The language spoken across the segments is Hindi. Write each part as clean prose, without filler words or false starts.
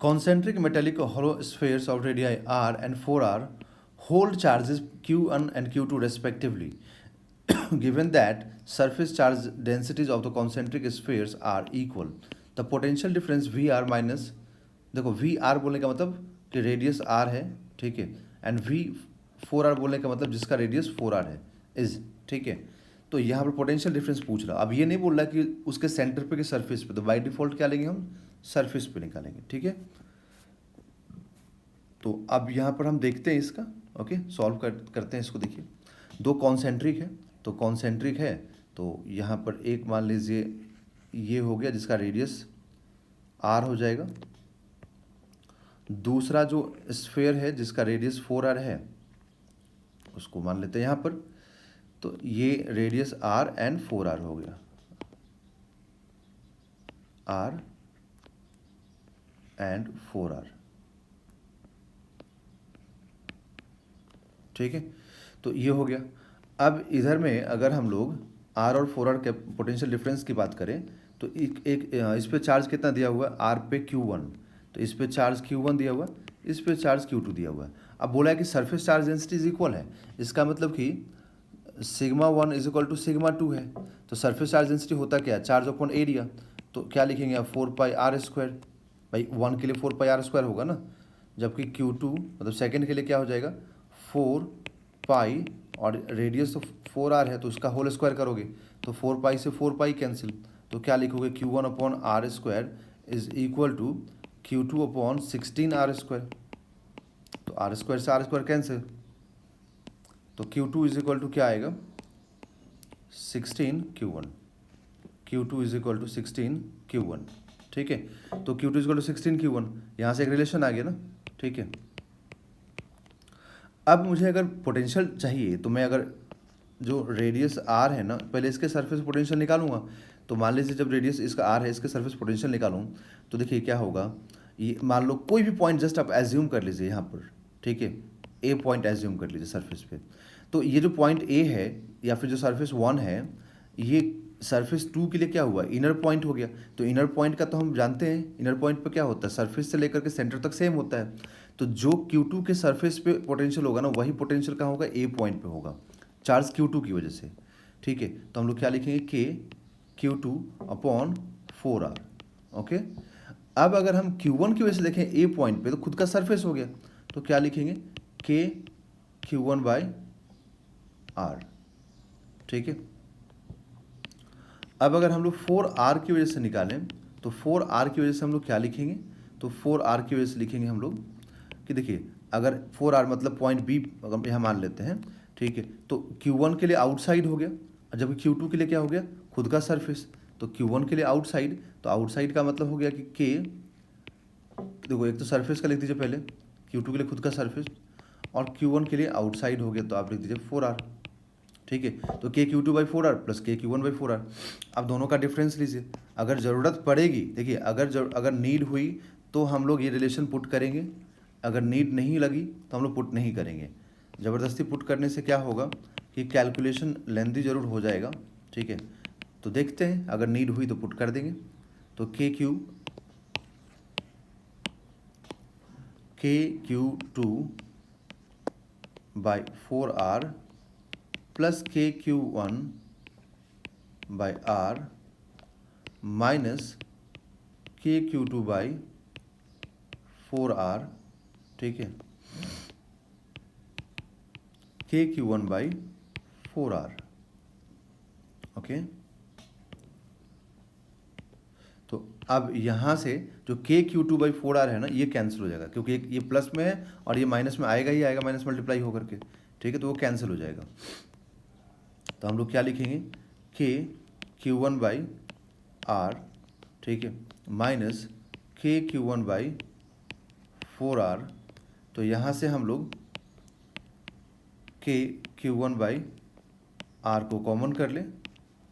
Concentric metallic hollow spheres of radii r and 4r hold charges q1 and q2 respectively. Given that surface charge densities of the concentric spheres are equal, the potential difference Vr minus, देखो Vr बोलने का मतलब कि रेडियस r है, ठीक है, एंड V4r बोलने का मतलब जिसका रेडियस 4r है इज, ठीक है। तो यहाँ पर पोटेंशियल डिफरेंस पूछ रहा, अब ये नहीं बोल रहा कि उसके सेंटर पे कि सरफेस पे, तो बाई डिफॉल्ट क्या लेंगे हम, सरफेस पे निकालेंगे, ठीक है। तो अब यहाँ पर हम देखते हैं इसका, ओके, सॉल्व करते हैं इसको। देखिए दो कॉन्सेंट्रिक है, तो कॉन्सेंट्रिक है तो यहाँ पर एक मान लीजिए ये हो गया जिसका रेडियस r हो जाएगा, दूसरा जो स्फेयर है जिसका रेडियस 4r है उसको मान लेते हैं यहाँ पर, तो ये रेडियस r एंड 4r हो गया, r एंड 4r, ठीक है। तो ये हो गया। अब इधर में अगर हम लोग r और 4r के पोटेंशियल डिफरेंस की बात करें तो एक इस पे चार्ज कितना दिया हुआ है, r पे q1, तो इस पे चार्ज q1 दिया हुआ है, इस पे चार्ज q2 दिया हुआ है। अब बोला है कि surface charge density is equal है, इसका मतलब कि sigma 1 is equal to sigma 2 है। तो सरफेस चार्ज डेंसिटी होता क्या है, चार्ज अपॉन एरिया, तो क्या लिखेंगे आप 4πr², भाई 1 के लिए 4πr² होगा ना, जबकि Q2 मतलब सेकंड के लिए क्या हो जाएगा 4π, और रेडियस तो 4r है तो उसका होल स्क्वायर करोगे तो 4π से 4π कैंसिल, तो क्या लिखोगे Q1/r² is equal to Q2/16r², तो r² से r² कैंसिल, तो Q2 इज इक्वल टू क्या आएगा 16Q1, Q2 is equal to 16Q1, ठीक है। तो Q2 is equal to 16Q1, यहाँ से एक रिलेशन आ गया ना, ठीक है। अब मुझे अगर पोटेंशियल चाहिए तो मैं अगर जो रेडियस r है ना, पहले इसके सरफेस पोटेंशियल निकालूंगा। तो मान लीजिए जब रेडियस इसका r है, इसके सरफेस पोटेंशियल निकालूँ तो देखिए क्या होगा, ये मान लो कोई भी पॉइंट जस्ट आप एज्यूम कर लीजिए यहाँ पर, ठीक है, ए पॉइंट एज्यूम कर लीजिए सरफेस पे। तो ये जो पॉइंट ए है या फिर जो सरफेस 1 है, ये सरफेस 2 के लिए क्या हुआ, इनर पॉइंट हो गया। तो इनर पॉइंट का तो हम जानते हैं, इनर पॉइंट पे क्या होता है, सरफेस से लेकर के सेंटर तक सेम होता है। तो जो Q2 के सरफेस पे पोटेंशियल होगा ना, वही पोटेंशियल कहाँ होगा, ए पॉइंट पे होगा, चार्ज Q2 की वजह से, ठीक है। तो हम लोग क्या लिखेंगे K/Q2/4r, ओके। अब अगर हम Q1 की वजह से देखें ए पॉइंट पे, तो खुद का सरफेस हो गया, तो क्या लिखेंगे K/Q1/r, ठीक है। अब अगर हम लोग 4r की वजह से निकालें तो 4r की वजह से हम लोग क्या लिखेंगे, तो 4r की वजह से लिखेंगे हम लोग कि देखिए अगर 4r मतलब पॉइंट बी अगर यहाँ मान लेते हैं, ठीक है, तो Q1 के लिए आउटसाइड हो गया, और जब Q2 के लिए क्या हो गया, खुद का सरफेस। तो Q1 के लिए आउटसाइड, तो आउटसाइड का मतलब हो गया कि K, देखो एक तो सरफेस का लिख दीजिए पहले, Q2 के लिए खुद का सरफेस, और Q1 के लिए आउटसाइड हो गया, तो आप लिख दीजिए 4r, ठीक है। तो K/Q2/4r प्लस K/Q1/4r। अब दोनों का डिफरेंस लीजिए, अगर ज़रूरत पड़ेगी, देखिए अगर नीड हुई तो हम लोग ये रिलेशन पुट करेंगे, अगर नीड नहीं लगी तो हम लोग पुट नहीं करेंगे। ज़बरदस्ती पुट करने से क्या होगा कि कैलकुलेशन लेंथी ज़रूर हो जाएगा, ठीक है। तो देखते हैं अगर नीड हुई तो पुट कर देंगे। तो K/Q2/4r plus K/Q1/r minus K/Q2/4r, ठीक है, K/Q1/4r, ओके। तो अब यहाँ से जो K/Q2/4r है ना, ये कैंसिल हो जाएगा, क्योंकि ये प्लस में है और ये माइनस में आएगा ही आएगा, माइनस मल्टीप्लाई होकर के, ठीक है, तो वो कैंसिल हो जाएगा। तो हम लोग क्या लिखेंगे K/Q1/r, ठीक है, माइनस K/Q1/4r। तो यहाँ से हम लोग K/Q1/r को कॉमन कर लें,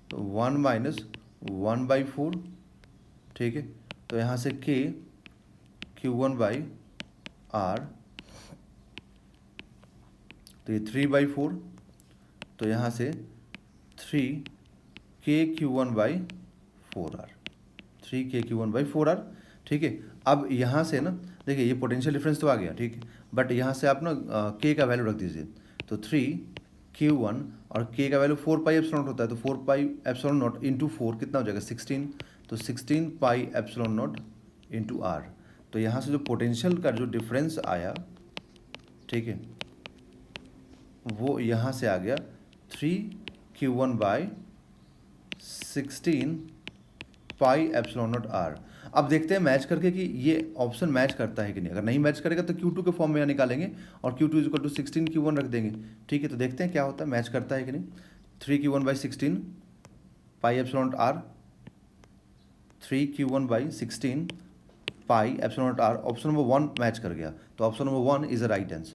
तो 1 माइनस 1/4, ठीक है। तो यहाँ से K/Q1/r, तो ये 3/4, तो यहाँ से 3 K/Q1/4r, 3 K/Q1/4r। ठीक है। अब यहाँ से ना देखिए ये पोटेंशियल डिफरेंस तो आ गया, ठीक है, बट यहाँ से आप ना के का वैल्यू रख दीजिए, तो 3Q1 और के का वैल्यू 4 पाई एप्सिलॉन नॉट होता है, तो 4 पाई एप्सिलॉन नॉट इंटू 4 कितना हो जाएगा 16, तो 16 pi epsilon not into R. तो यहाँ से जो पोटेंशियल का जो डिफरेंस आया, ठीक है, वो यहाँ से आ गया 3Q1 by 16 pi epsilon not R. अब देखते हैं मैच करके कि ये ऑप्शन मैच करता है कि नहीं। अगर नहीं मैच करेगा तो Q2 के फॉर्म में यहाँ निकालेंगे और Q2 is equal to 16Q1 रख देंगे, ठीक है। तो देखते हैं क्या होता है, मैच करता है कि नहीं। 3Q1 by 16 pi epsilon not R, 3Q1 by 16 pi epsilon not R, option number 1 match कर गया, तो option number 1 is a right answer.